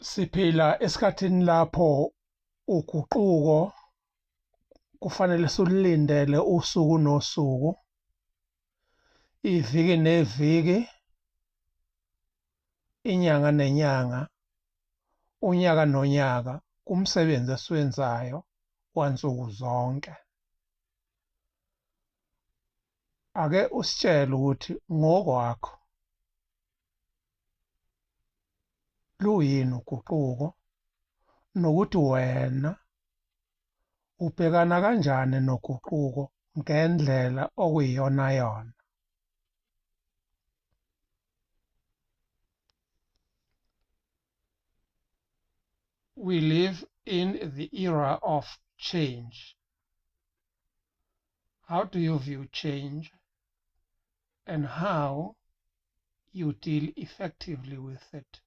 Siphila esikhathini lapho uguquko kufanele sulindele usuku nosuku, iviki neviki, inyanga nenyanga, unyaka nonyaka kumsebenzi esiwenzayo wansuku zonke. Ake usitshele ukuthi ngokwakho luyini uguquko nokuthi wena ubhekana kanjani noguquko ngendlela okuyiyona yona. We live in the era of change. How do you view change and how you deal effectively with it?